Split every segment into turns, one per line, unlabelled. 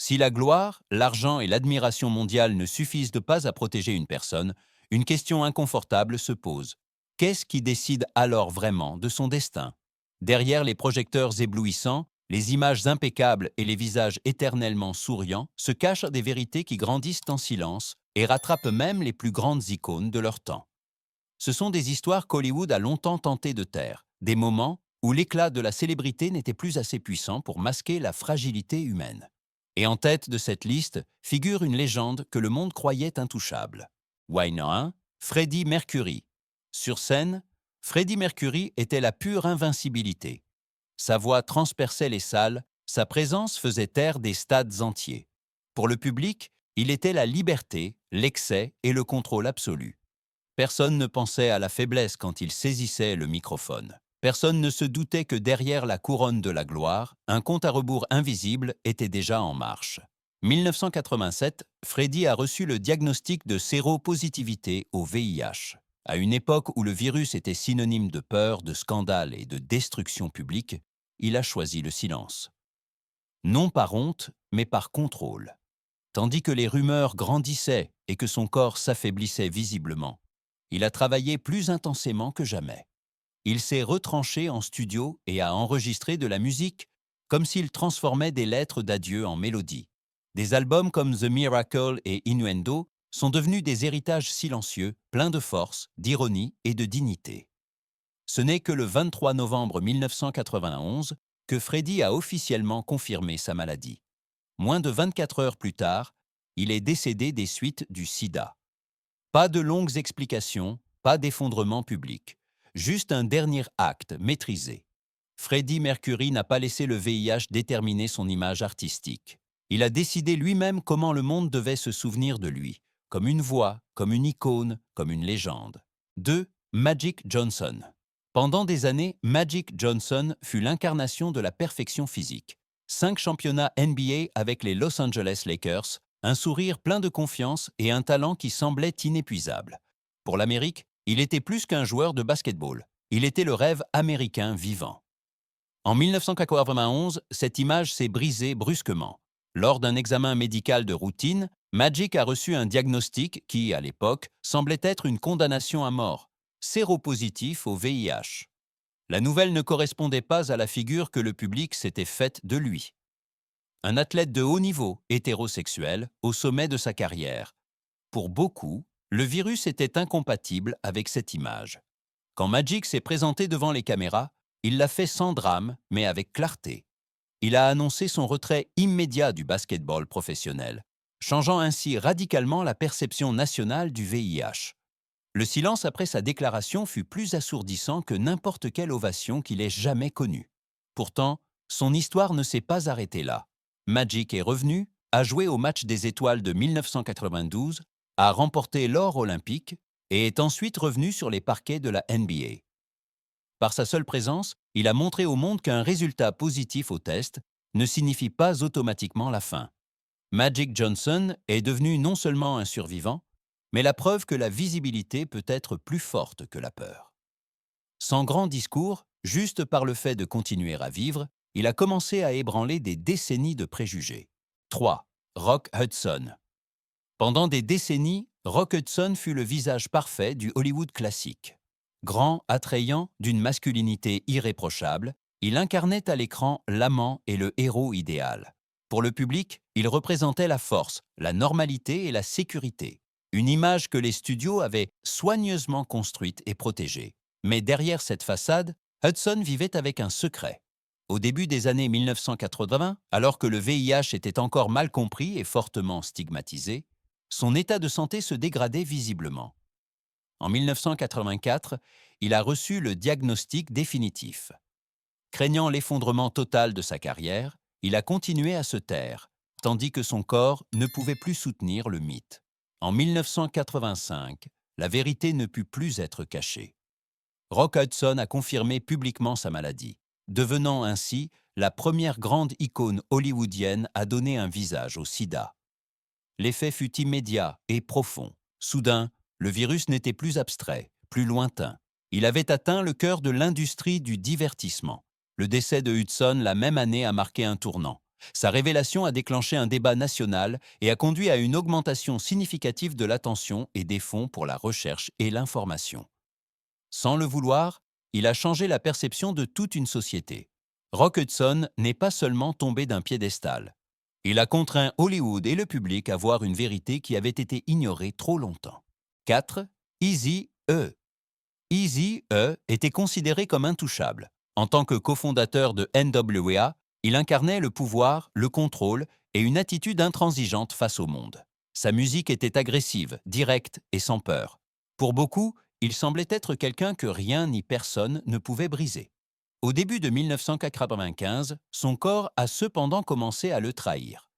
Si la gloire, l'argent et l'admiration mondiale ne suffisent pas à protéger une personne, une question inconfortable se pose. Qu'est-ce qui décide alors vraiment de son destin? Derrière les projecteurs éblouissants, les images impeccables et les visages éternellement souriants se cachent des vérités qui grandissent en silence et rattrapent même les plus grandes icônes de leur temps. Ce sont des histoires qu'Hollywood a longtemps tenté de taire, des moments où l'éclat de la célébrité n'était plus assez puissant pour masquer la fragilité humaine. Et en tête de cette liste figure une légende que le monde croyait intouchable. Wayne Freddie Mercury. Sur scène, Freddie Mercury était la pure invincibilité. Sa voix transperçait les salles, sa présence faisait taire des stades entiers. Pour le public, il était la liberté, l'excès et le contrôle absolu. Personne ne pensait à la faiblesse quand il saisissait le microphone. Personne ne se doutait que derrière la couronne de la gloire, un compte à rebours invisible était déjà en marche. 1987, Freddie a reçu le diagnostic de séropositivité au VIH. À une époque où le virus était synonyme de peur, de scandale et de destruction publique, il a choisi le silence. Non par honte, mais par contrôle. Tandis que les rumeurs grandissaient et que son corps s'affaiblissait visiblement, il a travaillé plus intensément que jamais. Il s'est retranché en studio et a enregistré de la musique comme s'il transformait des lettres d'adieu en mélodies. Des albums comme The Miracle et Innuendo sont devenus des héritages silencieux, pleins de force, d'ironie et de dignité. Ce n'est que le 23 novembre 1991 que Freddie a officiellement confirmé sa maladie. Moins de 24 heures plus tard, il est décédé des suites du sida. Pas de longues explications, pas d'effondrement public. Juste un dernier acte maîtrisé. Freddie Mercury n'a pas laissé le VIH déterminer son image artistique. Il a décidé lui-même comment le monde devait se souvenir de lui, comme une voix, comme une icône, comme une légende. 2. Magic Johnson. Pendant des années, Magic Johnson fut l'incarnation de la perfection physique. 5 championnats NBA avec les Los Angeles Lakers, un sourire plein de confiance et un talent qui semblait inépuisable. Pour l'Amérique, il était plus qu'un joueur de basketball. Il était le rêve américain vivant. En 1991, cette image s'est brisée brusquement. Lors d'un examen médical de routine, Magic a reçu un diagnostic qui, à l'époque, semblait être une condamnation à mort, séropositif au VIH. La nouvelle ne correspondait pas à la figure que le public s'était faite de lui. Un athlète de haut niveau, hétérosexuel, au sommet de sa carrière. Pour beaucoup, le virus était incompatible avec cette image. Quand Magic s'est présenté devant les caméras, il l'a fait sans drame, mais avec clarté. Il a annoncé son retrait immédiat du basketball professionnel, changeant ainsi radicalement la perception nationale du VIH. Le silence après sa déclaration fut plus assourdissant que n'importe quelle ovation qu'il ait jamais connue. Pourtant, son histoire ne s'est pas arrêtée là. Magic est revenu, a joué au match des étoiles de 1992, a remporté l'or olympique et est ensuite revenu sur les parquets de la NBA. Par sa seule présence, il a montré au monde qu'un résultat positif au test ne signifie pas automatiquement la fin. Magic Johnson est devenu non seulement un survivant, mais la preuve que la visibilité peut être plus forte que la peur. Sans grand discours, juste par le fait de continuer à vivre, il a commencé à ébranler des décennies de préjugés. 3. Rock Hudson. Pendant des décennies, Rock Hudson fut le visage parfait du Hollywood classique. Grand, attrayant, d'une masculinité irréprochable, il incarnait à l'écran l'amant et le héros idéal. Pour le public, il représentait la force, la normalité et la sécurité. Une image que les studios avaient soigneusement construite et protégée. Mais derrière cette façade, Hudson vivait avec un secret. Au début des années 1980, alors que le VIH était encore mal compris et fortement stigmatisé, son état de santé se dégradait visiblement. En 1984, il a reçu le diagnostic définitif. Craignant l'effondrement total de sa carrière, il a continué à se taire, tandis que son corps ne pouvait plus soutenir le mythe. En 1985, la vérité ne put plus être cachée. Rock Hudson a confirmé publiquement sa maladie, devenant ainsi la première grande icône hollywoodienne à donner un visage au sida. L'effet fut immédiat et profond. Soudain, le virus n'était plus abstrait, plus lointain. Il avait atteint le cœur de l'industrie du divertissement. Le décès de Hudson la même année a marqué un tournant. Sa révélation a déclenché un débat national et a conduit à une augmentation significative de l'attention et des fonds pour la recherche et l'information. Sans le vouloir, il a changé la perception de toute une société. Rock Hudson n'est pas seulement tombé d'un piédestal. Il a contraint Hollywood et le public à voir une vérité qui avait été ignorée trop longtemps. 4. Eazy-E. Eazy-E était considéré comme intouchable. En tant que cofondateur de NWA, il incarnait le pouvoir, le contrôle et une attitude intransigeante face au monde. Sa musique était agressive, directe et sans peur. Pour beaucoup, il semblait être quelqu'un que rien ni personne ne pouvait briser. Au début de 1995, son corps a cependant commencé à le trahir.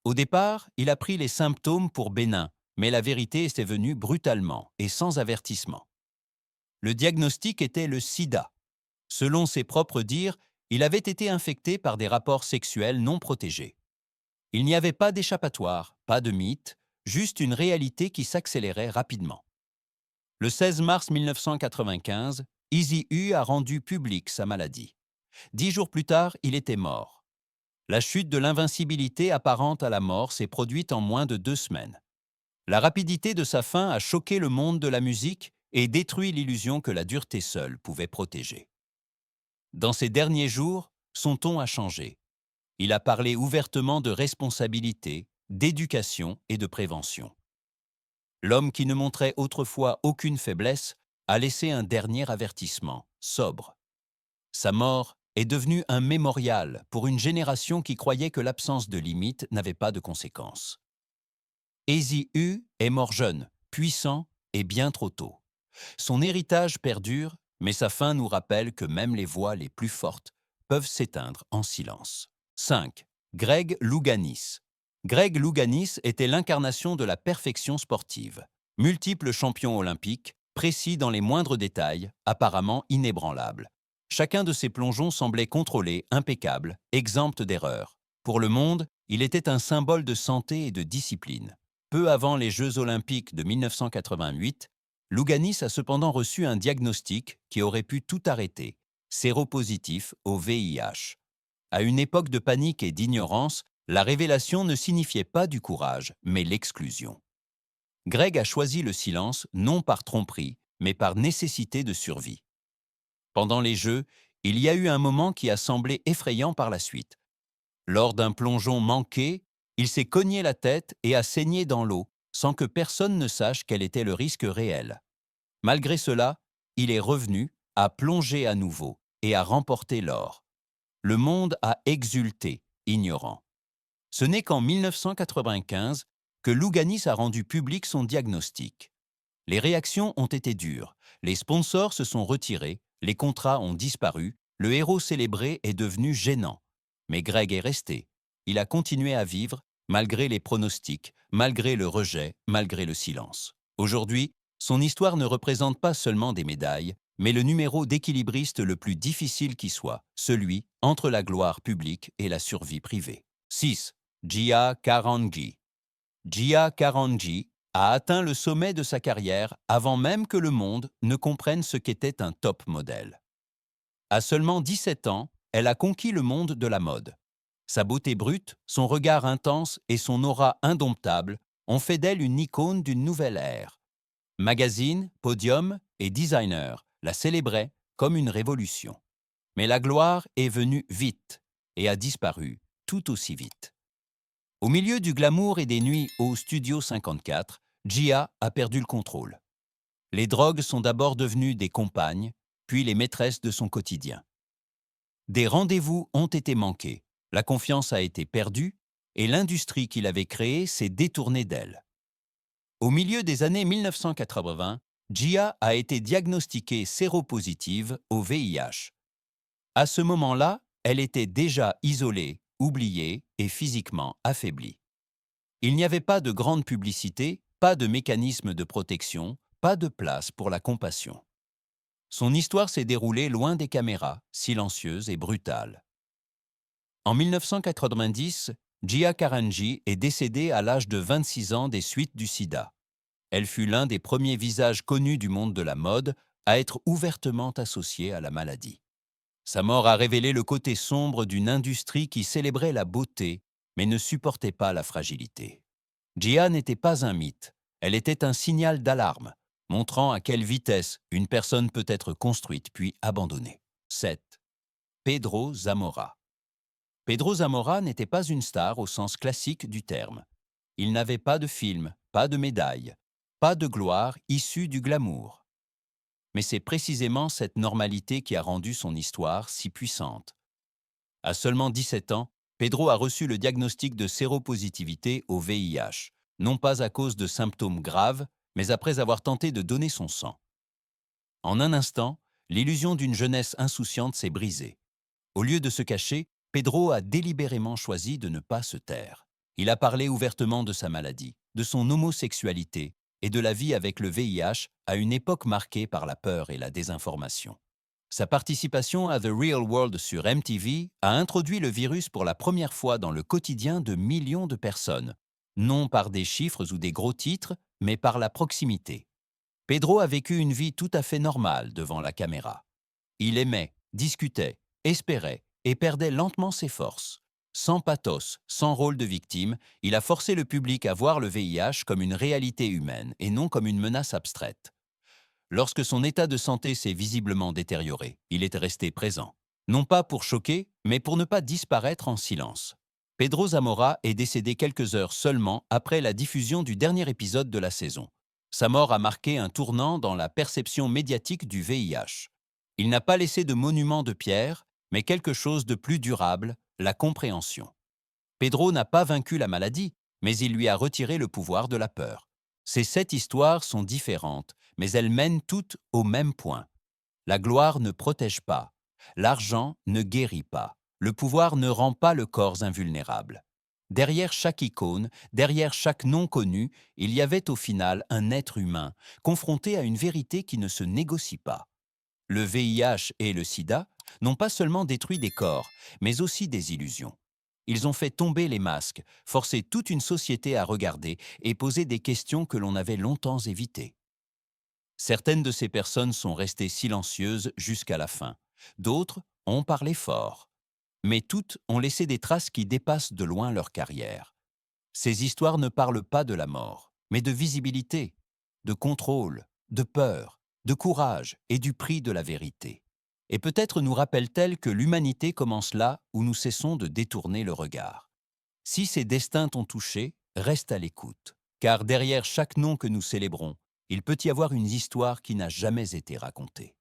Au départ, il a pris les symptômes pour bénins, mais la vérité était venue brutalement et sans avertissement. Le diagnostic était le sida. Selon ses propres dires, il avait été infecté par des rapports sexuels non protégés. Il n'y avait pas d'échappatoire, pas de mythe, juste une réalité qui s'accélérait rapidement. Le 16 mars 1995, Eazy-E a rendu publique sa maladie. 10 jours plus tard, il était mort. La chute de l'invincibilité apparente à la mort s'est produite en moins de 2 semaines. La rapidité de sa fin a choqué le monde de la musique et détruit l'illusion que la dureté seule pouvait protéger. Dans ces derniers jours, son ton a changé. Il a parlé ouvertement de responsabilité, d'éducation et de prévention. L'homme qui ne montrait autrefois aucune faiblesse a laissé un dernier avertissement, sobre. Sa mort est devenue un mémorial pour une génération qui croyait que l'absence de limite n'avait pas de conséquences. Eazy-E est mort jeune, puissant et bien trop tôt. Son héritage perdure, mais sa fin nous rappelle que même les voix les plus fortes peuvent s'éteindre en silence. 5. Greg Louganis. Greg Louganis était l'incarnation de la perfection sportive. Multiple champion olympique, précis dans les moindres détails, apparemment inébranlable. Chacun de ses plongeons semblait contrôlé, impeccable, exempt d'erreurs. Pour le monde, il était un symbole de santé et de discipline. Peu avant les Jeux olympiques de 1988, Louganis a cependant reçu un diagnostic qui aurait pu tout arrêter, séropositif au VIH. À une époque de panique et d'ignorance, la révélation ne signifiait pas du courage, mais l'exclusion. Greg a choisi le silence non par tromperie, mais par nécessité de survie. Pendant les Jeux, il y a eu un moment qui a semblé effrayant par la suite. Lors d'un plongeon manqué, il s'est cogné la tête et a saigné dans l'eau, sans que personne ne sache quel était le risque réel. Malgré cela, il est revenu, a plongé à nouveau et a remporté l'or. Le monde a exulté, ignorant. Ce n'est qu'en 1995 que Louganis a rendu public son diagnostic. Les réactions ont été dures, les sponsors se sont retirés, les contrats ont disparu, le héros célébré est devenu gênant. Mais Greg est resté. Il a continué à vivre, malgré les pronostics, malgré le rejet, malgré le silence. Aujourd'hui, son histoire ne représente pas seulement des médailles, mais le numéro d'équilibriste le plus difficile qui soit, celui entre la gloire publique et la survie privée. 6. Gia Karangi. Gia Karangi a atteint le sommet de sa carrière avant même que le monde ne comprenne ce qu'était un top modèle. À seulement 17 ans, elle a conquis le monde de la mode. Sa beauté brute, son regard intense et son aura indomptable ont fait d'elle une icône d'une nouvelle ère. Magazines, podiums et designers la célébraient comme une révolution. Mais la gloire est venue vite et a disparu tout aussi vite. Au milieu du glamour et des nuits au Studio 54, Gia a perdu le contrôle. Les drogues sont d'abord devenues des compagnes, puis les maîtresses de son quotidien. Des rendez-vous ont été manqués, la confiance a été perdue et l'industrie qu'il avait créée s'est détournée d'elle. Au milieu des années 1980, Gia a été diagnostiquée séropositive au VIH. À ce moment-là, elle était déjà isolée, oubliée et physiquement affaiblie. Il n'y avait pas de grande publicité, pas de mécanisme de protection, pas de place pour la compassion. Son histoire s'est déroulée loin des caméras, silencieuse et brutale. En 1990, Gia Karangi est décédée à l'âge de 26 ans des suites du sida. Elle fut l'un des premiers visages connus du monde de la mode à être ouvertement associé à la maladie. Sa mort a révélé le côté sombre d'une industrie qui célébrait la beauté, mais ne supportait pas la fragilité. Gia n'était pas un mythe, elle était un signal d'alarme, montrant à quelle vitesse une personne peut être construite puis abandonnée. 7. Pedro Zamora. Pedro Zamora n'était pas une star au sens classique du terme. Il n'avait pas de film, pas de médaille, pas de gloire issue du glamour. Mais c'est précisément cette normalité qui a rendu son histoire si puissante. À seulement 17 ans, Pedro a reçu le diagnostic de séropositivité au VIH, non pas à cause de symptômes graves, mais après avoir tenté de donner son sang. En un instant, l'illusion d'une jeunesse insouciante s'est brisée. Au lieu de se cacher, Pedro a délibérément choisi de ne pas se taire. Il a parlé ouvertement de sa maladie, de son homosexualité et de la vie avec le VIH à une époque marquée par la peur et la désinformation. Sa participation à The Real World sur MTV a introduit le virus pour la première fois dans le quotidien de millions de personnes, non par des chiffres ou des gros titres, mais par la proximité. Pedro a vécu une vie tout à fait normale devant la caméra. Il aimait, discutait, espérait et perdait lentement ses forces. Sans pathos, sans rôle de victime, il a forcé le public à voir le VIH comme une réalité humaine et non comme une menace abstraite. Lorsque son état de santé s'est visiblement détérioré, il est resté présent. Non pas pour choquer, mais pour ne pas disparaître en silence. Pedro Zamora est décédé quelques heures seulement après la diffusion du dernier épisode de la saison. Sa mort a marqué un tournant dans la perception médiatique du VIH. Il n'a pas laissé de monument de pierre, mais quelque chose de plus durable, la compréhension. Pedro n'a pas vaincu la maladie, mais il lui a retiré le pouvoir de la peur. Ces 7 histoires sont différentes, mais elles mènent toutes au même point. La gloire ne protège pas, l'argent ne guérit pas, le pouvoir ne rend pas le corps invulnérable. Derrière chaque icône, derrière chaque nom connu, il y avait au final un être humain, confronté à une vérité qui ne se négocie pas. Le VIH et le sida n'ont pas seulement détruit des corps, mais aussi des illusions. Ils ont fait tomber les masques, forcé toute une société à regarder et poser des questions que l'on avait longtemps évitées. Certaines de ces personnes sont restées silencieuses jusqu'à la fin. D'autres ont parlé fort. Mais toutes ont laissé des traces qui dépassent de loin leur carrière. Ces histoires ne parlent pas de la mort, mais de visibilité, de contrôle, de peur, de courage et du prix de la vérité. Et peut-être nous rappellent-elles que l'humanité commence là où nous cessons de détourner le regard. Si ces destins t'ont touché, reste à l'écoute, car derrière chaque nom que nous célébrons, il peut y avoir une histoire qui n'a jamais été racontée.